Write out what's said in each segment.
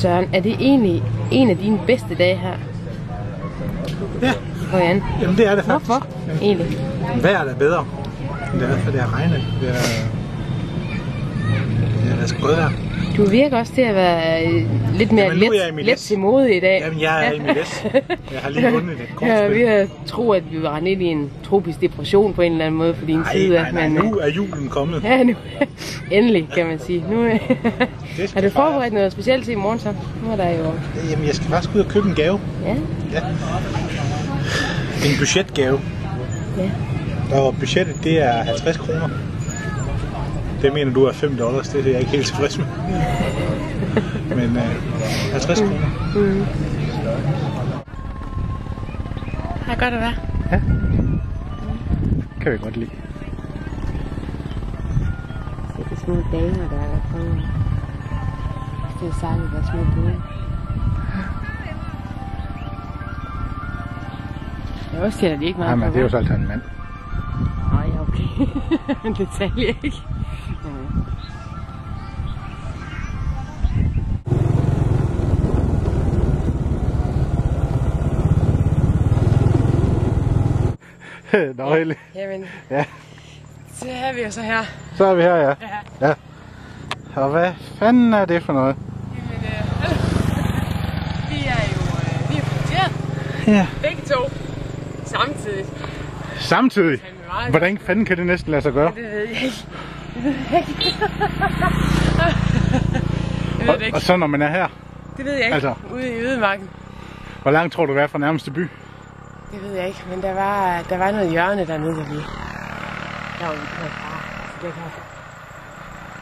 Søren, er det egentlig en af dine bedste dage her? Ja. Hvordan? Jamen det er det faktisk. Hvorfor? Egentlig? Vejret er bedre. Det har regnet. Det er sgu godt her. Du virker også til at være lidt mere let til mode i dag. Jamen jeg er i mit læs. Jeg har lige vundet et kortspil. Ja, vi har troet, at vi var rendt ind i en tropisk depression på en eller anden måde for din side. Nej, nu er julen kommet. Ja, nu. Endelig, kan man sige. Nu, har du forberedt noget specielt til i morgen så? Nu er der jo... Jamen jeg skal faktisk ud og købe en gave. Ja? Ja. En budgetgave. Ja. Og budgettet det er 50 kroner. Det mener du er $5, det er jeg ikke helt tilfreds med. Men 50 kroner. Mm. Har godt at være. Ja. Kan vi godt lide. Se de små damer, der er kommet. Det er særligt, der er små både. Jeg også siger, at de ikke meget. Nej, men det er jo så altid en mand. Nej, okay. Men det taler jeg ikke. Nå, Helle. Jamen, ja. Så er vi jo så her. Så er vi her, ja. Ja. Og hvad fanden er det for noget? Jamen, vi er punkteret. Ja. Begge to. Samtidig. Samtidig? Hvordan fanden kan det næsten lade sig gøre? Det ved jeg ikke. Jeg ved det ikke. Og så når man er her? Det ved jeg ikke. Altså, ude i ødemarken. Hvor langt tror du det er fra nærmeste by? Det ved jeg ikke, men der var noget hjørne dernede lige. Der var vi kørt bare.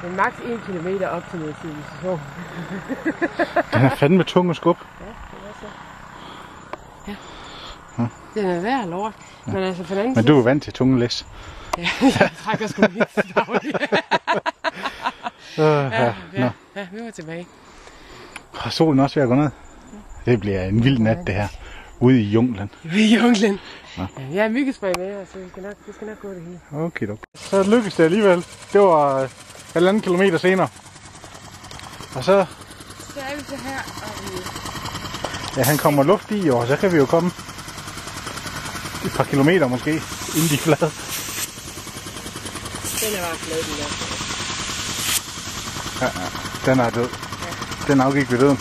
Det er maks 1 kilometer op til noget civilisation. Den er fandme tung og skub. Ja, det er så. Ja. Den er værd lort. Ja. Men altså for den anden Men du er vant til tunge læs. Ja, jeg trækker sgu helt til daglig. Ja, vi var tilbage. Og solen også ved at gå ned. Det bliver en vild nat det her. Ude i junglen. Ude i junglen. Ja, jeg har myggespray med, så det skal nok gå det hele. Okay. Så lykkedes det alligevel. Det var 1,5 kilometer senere. Og så... Så er vi så her, og vi... Ja, han kommer luft i, og så kan vi jo komme et par kilometer måske, inden de er flade. Den er bare flad, den der. Ja, den er død. Ja. Den afgik ved døden.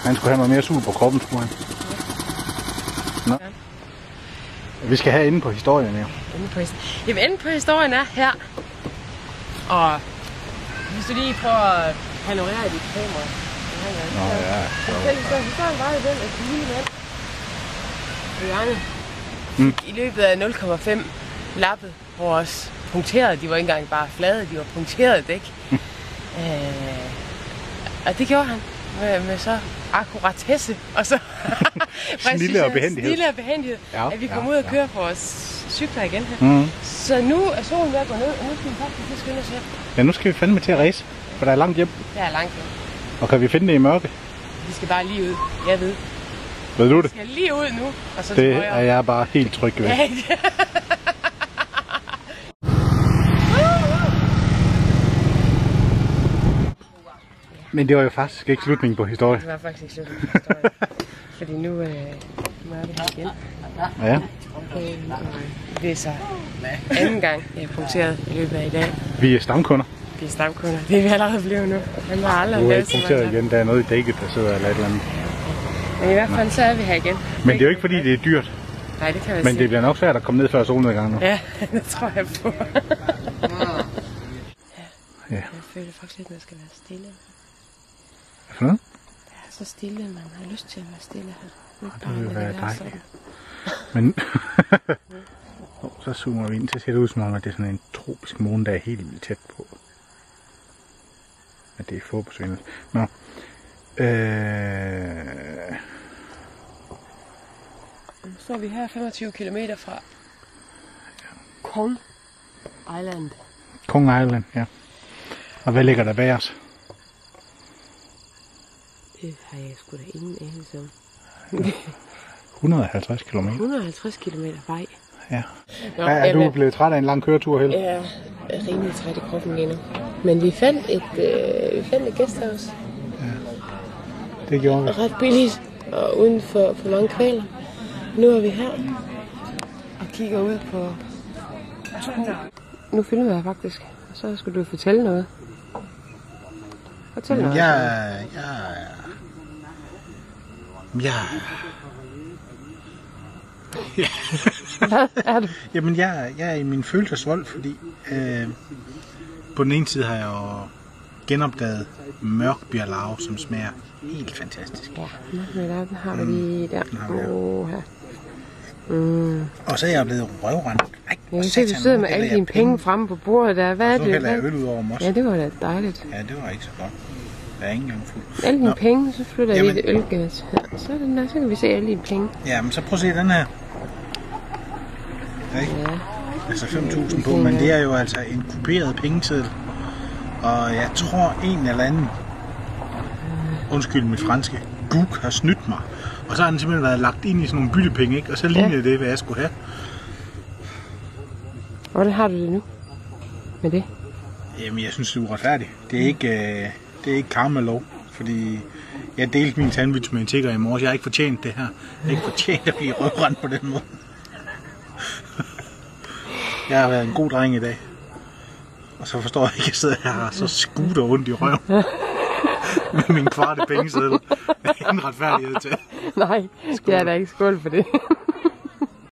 Han skulle have noget mere sul på kroppen, skulle han. Nå. Ja. Vi skal have inde på historien, jo. Inde på historien er her. Og hvis du lige prøver at panorere dit kamera. Nå ja. Så historien var jo den, at de lille mand på hjørnet i løbet af 0,5 lappet vores punkterede. De var ikke engang bare flade, de var punkterede dæk. Og det gjorde han med så akkuratesse og så snille og behendighed, at vi kom ud og køre på vores cykler igen her. Så nu er solen ved at gå ned, og nu skal vi faktisk skynde os her. Ja, nu skal vi fandme til at race, for der er langt hjem. Der er langt hjem. Og kan vi finde det i mørke? Vi skal bare lige ud. Jeg ved. Ved du det? Vi skal lige ud nu, og så det er jeg bare helt tryg ved. Ja. Men det var jo faktisk ikke slutningen på historien. Det var faktisk ikke slutningen på historien. Fordi nu er vi her igen. Ja. Det er så anden gang, jeg har punkteret i løbet af i dag. Vi er stamkunder. Vi er stamkunder. Det er vi allerede blevet nu. Han har aldrig lavet så meget. Igen. Der er noget i dækket, der sidder eller et eller andet. Men i hvert fald så er vi her igen. Men det er jo ikke fordi, det er dyrt. Nej, det kan man Men det bliver nok svært at komme ned før solnedgangen nu. Ja, det tror jeg på. Ja. Jeg føler faktisk lidt, at man skal være stille. Hvad for noget? Det er så stille, man har lyst til at være stille her. Det vil være dejligt. Men så zoomer vi ind, så ser det ud som om, at det er sådan en tropisk måne, der er helt vildt tæt på. At det er forbesvindet. Nå. Så er vi her 25 km fra Kong Island. Kong Island, ja. Og hvad ligger der bag os? Det har jeg sgu da ingen anelse om. 150 km. 150 km vej. Ja. Nå, er du blevet træt af en lang køretur, Helle? Ja, jeg er rimelig træt i kroppen lige nu. Men vi fandt et gæstehus. Det gjorde vi. Ret billigt og uden for mange kvaler. Nu er vi her og kigger ud på... Nu filmer jeg faktisk, og så skulle du fortælle noget. Fortæl noget. Hvad er du? Jamen, jeg er i min følelsesvold, fordi på den ene side har jeg jo genopdaget mørkbjerlav, som smager helt fantastisk. Ja, den har vi lige der. Her. Og så er jeg blevet røvrendt. Jeg kan se, du sidder med alle dine penge fremme på bordet der. Hvad er det? Så hælder jeg øl ud over dem også. Ja, det var da dejligt. Ja, det var ikke så godt. Jeg er ikke engang fuld. Alle dine penge, så flytter jeg lige et ølgas her. Så er den der, så kan vi se alle dine penge. Ja, men så prøv at se den her. Ja. Altså 5.000 på, men det er jo altså en kuperet pengeseddel. Og jeg tror en eller anden, undskyld mit franske, guk har snydt mig. Og så har den simpelthen været lagt ind i sådan nogle byttepenge, ikke? Og så lignede det, hvad jeg skulle have. Hvordan har du det nu med det? Jamen, jeg synes, det er uretfærdigt. Det er ikke karma-lov, fordi jeg delte min sandwich med en tigger i morges. Jeg har ikke fortjent det her. Jeg har ikke fortjent at blive røvrendt på den måde. Jeg har været en god dreng i dag. Og så forstår jeg ikke, at jeg sidder her og så skuter rundt i røven. Med min kvarte pengeseddel. Det er ingen retfærdighed til. Nej, det er da ikke skål for det.